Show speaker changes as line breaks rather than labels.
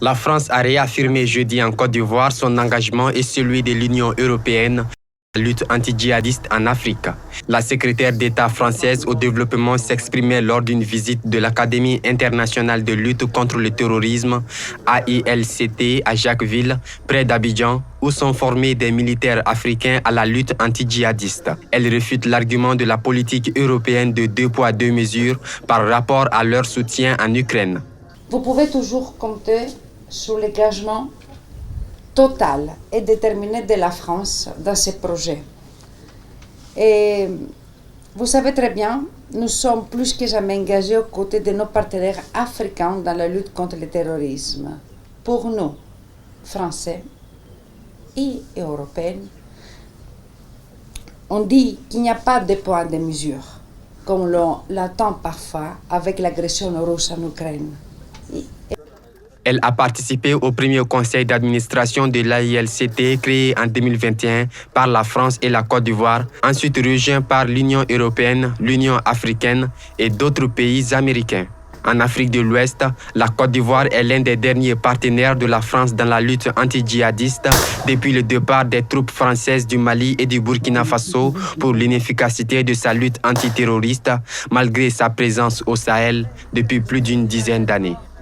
La France a réaffirmé jeudi en Côte d'Ivoire son engagement et celui de l'Union européenne à la lutte anti-djihadiste en Afrique. La secrétaire d'État française au développement s'exprimait lors d'une visite de l'Académie internationale de lutte contre le terrorisme, AILCT, à Jacquesville, près d'Abidjan, où sont formés des militaires africains à la lutte anti-djihadiste. Elle réfute l'argument de la politique européenne de 2 poids 2 mesures par rapport à leur soutien en Ukraine.
Vous pouvez toujours compter sur l'engagement total et déterminé de la France dans ce projet. Et vous savez très bien, nous sommes plus que jamais engagés aux côtés de nos partenaires africains dans la lutte contre le terrorisme. Pour nous, Français et Européens, on dit qu'il n'y a pas de point de mesure, comme l'on l'attend parfois avec l'agression russe en Ukraine.
Elle a participé au premier conseil d'administration de l'AILCT créé en 2021 par la France et la Côte d'Ivoire, ensuite rejoint par l'Union européenne, l'Union africaine et d'autres pays américains. En Afrique de l'Ouest, la Côte d'Ivoire est l'un des derniers partenaires de la France dans la lutte anti-djihadiste depuis le départ des troupes françaises du Mali et du Burkina Faso pour l'inefficacité de sa lutte antiterroriste malgré sa présence au Sahel depuis plus d'une dizaine d'années.